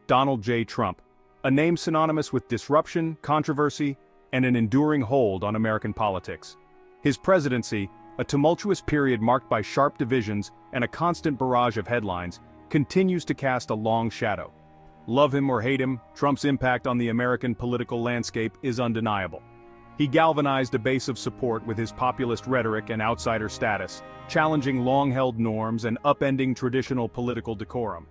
Donald J. Trump, a name synonymous with disruption, controversy, and an enduring hold on American politics. His presidency, a tumultuous period marked by sharp divisions and a constant barrage of headlines, continues to cast a long shadow. Love him or hate him, Trump's impact on the American political landscape is undeniable. He galvanized a base of support with his populist rhetoric and outsider status, challenging long-held norms and upending traditional political decorum.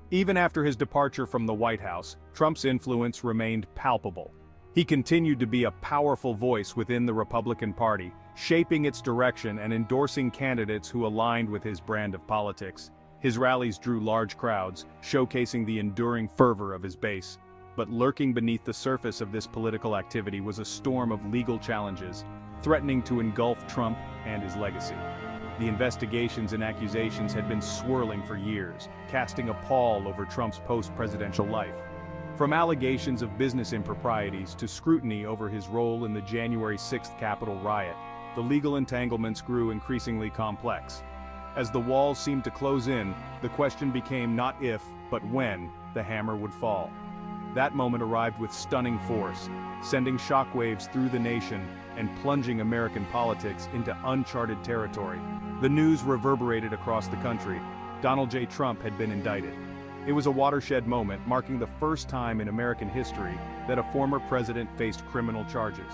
Even after his departure from the White House, Trump's influence remained palpable. He continued to be a powerful voice within the Republican Party, shaping its direction and endorsing candidates who aligned with his brand of politics. His rallies drew large crowds, showcasing the enduring fervor of his base. But lurking beneath the surface of this political activity was a storm of legal challenges, threatening to engulf Trump and his legacy. The investigations and accusations had been swirling for years, casting a pall over Trump's post-presidential life. From allegations of business improprieties to scrutiny over his role in the January 6th Capitol riot, the legal entanglements grew increasingly complex. As the walls seemed to close in, the question became not if, but when, the hammer would fall. That moment arrived with stunning force, sending shockwaves through the nation and plunging American politics into uncharted territory. The news reverberated across the country. Donald J. Trump had been indicted. It was a watershed moment, marking the first time in American history that a former president faced criminal charges.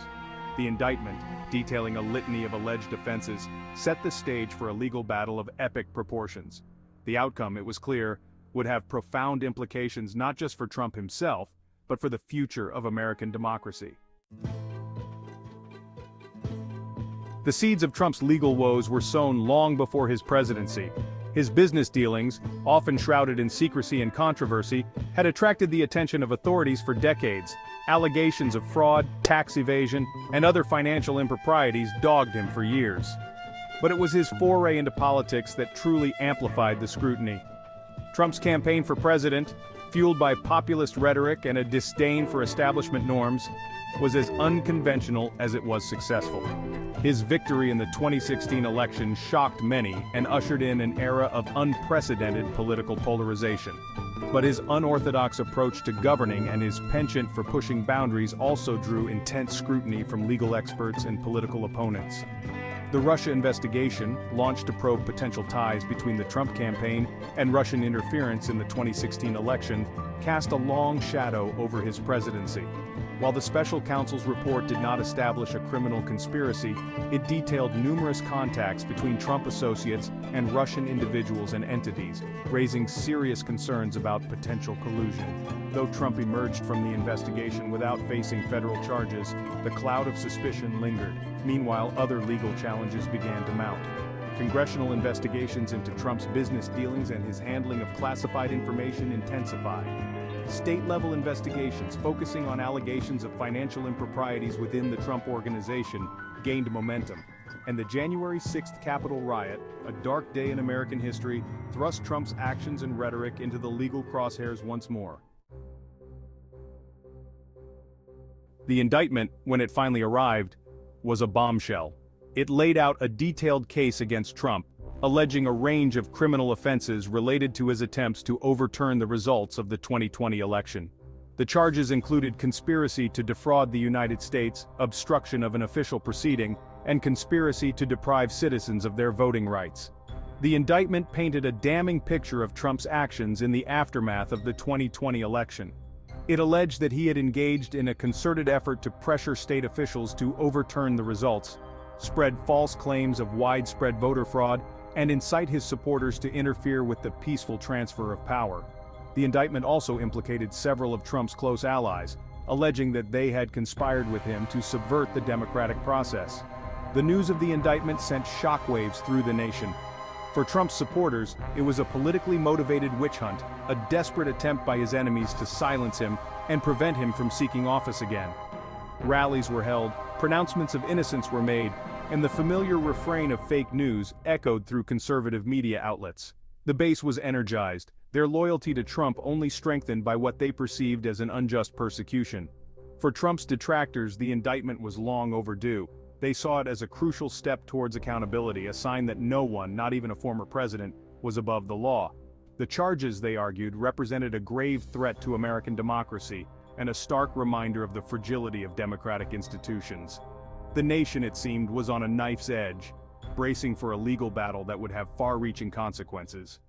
The indictment, detailing a litany of alleged offenses, set the stage for a legal battle of epic proportions. The outcome, it was clear, would have profound implications not just for Trump himself, but for the future of American democracy. The seeds of Trump's legal woes were sown long before his presidency. His business dealings, often shrouded in secrecy and controversy, had attracted the attention of authorities for decades. Allegations of fraud, tax evasion, and other financial improprieties dogged him for years. But it was his foray into politics that truly amplified the scrutiny. Trump's campaign for president, fueled by populist rhetoric and a disdain for establishment norms, was as unconventional as it was successful. His victory in the 2016 election shocked many and ushered in an era of unprecedented political polarization. But his unorthodox approach to governing and his penchant for pushing boundaries also drew intense scrutiny from legal experts and political opponents. The Russia investigation, launched to probe potential ties between the Trump campaign and Russian interference in the 2016 election, cast a long shadow over his presidency. While the special counsel's report did not establish a criminal conspiracy, it detailed numerous contacts between Trump associates and Russian individuals and entities, raising serious concerns about potential collusion. Though Trump emerged from the investigation without facing federal charges, the cloud of suspicion lingered. Meanwhile, other legal challenges began to mount. Congressional investigations into Trump's business dealings and his handling of classified information intensified. State-level investigations focusing on allegations of financial improprieties within the Trump organization gained momentum. And the January 6th Capitol riot, a dark day in American history, thrust Trump's actions and rhetoric into the legal crosshairs once more. The indictment, when it finally arrived, was a bombshell. It laid out a detailed case against Trump, alleging a range of criminal offenses related to his attempts to overturn the results of the 2020 election. The charges included conspiracy to defraud the United States, obstruction of an official proceeding, and conspiracy to deprive citizens of their voting rights. The indictment painted a damning picture of Trump's actions in the aftermath of the 2020 election. It alleged that he had engaged in a concerted effort to pressure state officials to overturn the results, spread false claims of widespread voter fraud, and incite his supporters to interfere with the peaceful transfer of power. The indictment also implicated several of Trump's close allies, alleging that they had conspired with him to subvert the democratic process. The news of the indictment sent shockwaves through the nation. For Trump's supporters, it was a politically motivated witch hunt, a desperate attempt by his enemies to silence him and prevent him from seeking office again. Rallies were held, pronouncements of innocence were made, and the familiar refrain of fake news echoed through conservative media outlets. The base was energized, their loyalty to Trump only strengthened by what they perceived as an unjust persecution. For Trump's detractors, the indictment was long overdue. They saw it as a crucial step towards accountability, a sign that no one, not even a former president, was above the law. The charges, they argued, represented a grave threat to American democracy and a stark reminder of the fragility of democratic institutions. The nation, it seemed, was on a knife's edge, bracing for a legal battle that would have far-reaching consequences.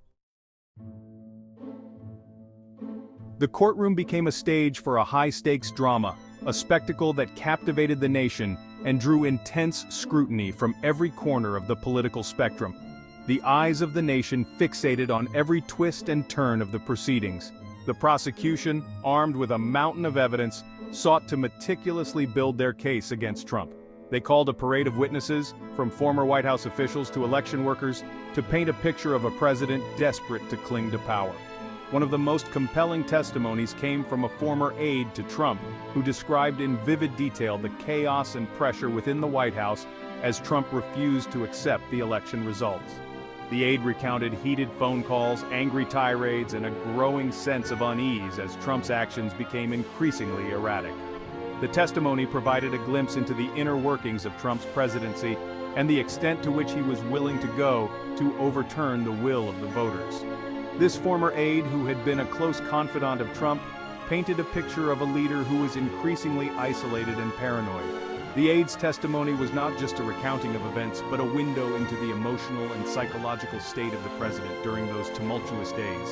The courtroom became a stage for a high-stakes drama, a spectacle that captivated the nation and drew intense scrutiny from every corner of the political spectrum. The eyes of the nation fixated on every twist and turn of the proceedings. The prosecution, armed with a mountain of evidence, sought to meticulously build their case against Trump. They called a parade of witnesses, from former White House officials to election workers, to paint a picture of a president desperate to cling to power. One of the most compelling testimonies came from a former aide to Trump, who described in vivid detail the chaos and pressure within the White House as Trump refused to accept the election results. The aide recounted heated phone calls, angry tirades, and a growing sense of unease as Trump's actions became increasingly erratic. The testimony provided a glimpse into the inner workings of Trump's presidency and the extent to which he was willing to go to overturn the will of the voters. This former aide, who had been a close confidant of Trump, painted a picture of a leader who was increasingly isolated and paranoid. The aide's testimony was not just a recounting of events, but a window into the emotional and psychological state of the president during those tumultuous days.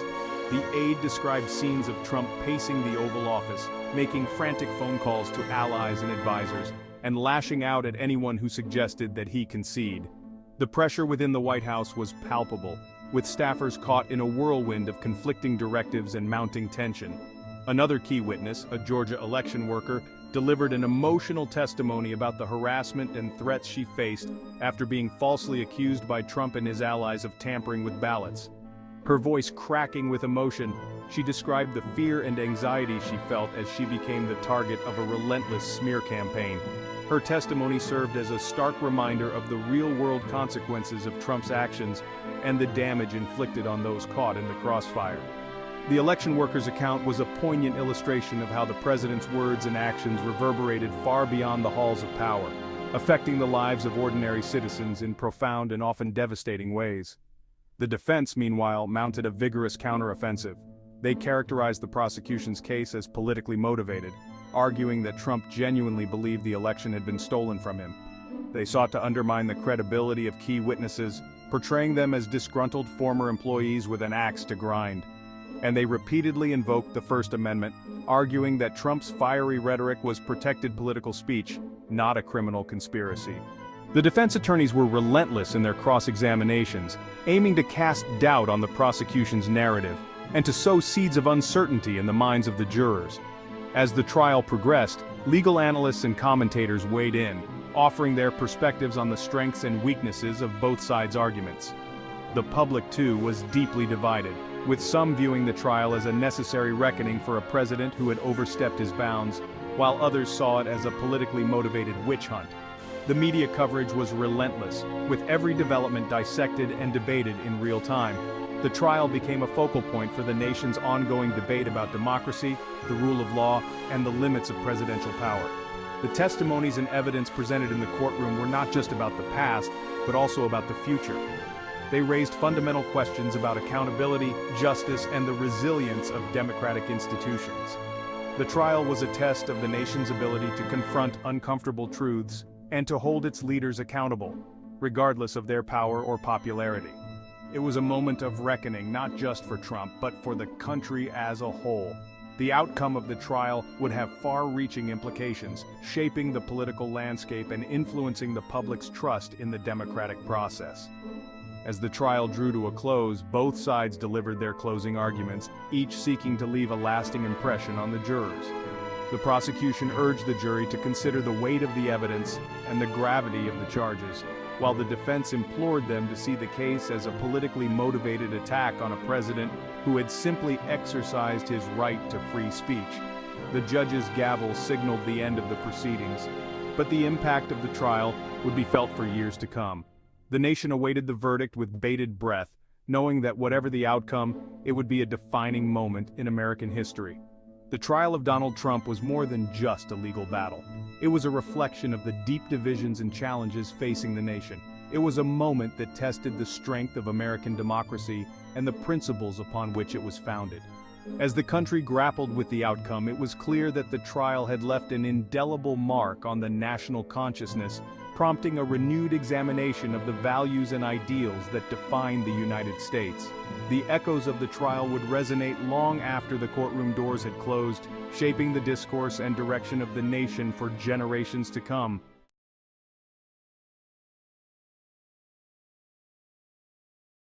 The aide described scenes of Trump pacing the Oval Office, making frantic phone calls to allies and advisors, and lashing out at anyone who suggested that he concede. The pressure within the White House was palpable, with staffers caught in a whirlwind of conflicting directives and mounting tension. Another key witness, a Georgia election worker, delivered an emotional testimony about the harassment and threats she faced after being falsely accused by Trump and his allies of tampering with ballots. Her voice cracking with emotion, she described the fear and anxiety she felt as she became the target of a relentless smear campaign. Her testimony served as a stark reminder of the real-world consequences of Trump's actions and the damage inflicted on those caught in the crossfire. The election worker's account was a poignant illustration of how the president's words and actions reverberated far beyond the halls of power, affecting the lives of ordinary citizens in profound and often devastating ways. The defense, meanwhile, mounted a vigorous counteroffensive. They characterized the prosecution's case as politically motivated, arguing that Trump genuinely believed the election had been stolen from him. They sought to undermine the credibility of key witnesses, portraying them as disgruntled former employees with an axe to grind. And they repeatedly invoked the First Amendment, arguing that Trump's fiery rhetoric was protected political speech, not a criminal conspiracy. The defense attorneys were relentless in their cross-examinations, aiming to cast doubt on the prosecution's narrative, and to sow seeds of uncertainty in the minds of the jurors. As the trial progressed, legal analysts and commentators weighed in, offering their perspectives on the strengths and weaknesses of both sides' arguments. The public, too, was deeply divided, with some viewing the trial as a necessary reckoning for a president who had overstepped his bounds, while others saw it as a politically motivated witch hunt. The media coverage was relentless, with every development dissected and debated in real time. The trial became a focal point for the nation's ongoing debate about democracy, the rule of law, and the limits of presidential power. The testimonies and evidence presented in the courtroom were not just about the past, but also about the future. They raised fundamental questions about accountability, justice, and the resilience of democratic institutions. The trial was a test of the nation's ability to confront uncomfortable truths and to hold its leaders accountable, regardless of their power or popularity. It was a moment of reckoning not just for Trump, but for the country as a whole. The outcome of the trial would have far-reaching implications, shaping the political landscape and influencing the public's trust in the democratic process. As the trial drew to a close, both sides delivered their closing arguments, each seeking to leave a lasting impression on the jurors. The prosecution urged the jury to consider the weight of the evidence and the gravity of the charges, while the defense implored them to see the case as a politically motivated attack on a president who had simply exercised his right to free speech. The judge's gavel signaled the end of the proceedings, but the impact of the trial would be felt for years to come. The nation awaited the verdict with bated breath, knowing that whatever the outcome, it would be a defining moment in American history. The trial of Donald Trump was more than just a legal battle. It was a reflection of the deep divisions and challenges facing the nation. It was a moment that tested the strength of American democracy and the principles upon which it was founded. As the country grappled with the outcome, it was clear that the trial had left an indelible mark on the national consciousness, prompting a renewed examination of the values and ideals that define the United States. The echoes of the trial would resonate long after the courtroom doors had closed, shaping the discourse and direction of the nation for generations to come.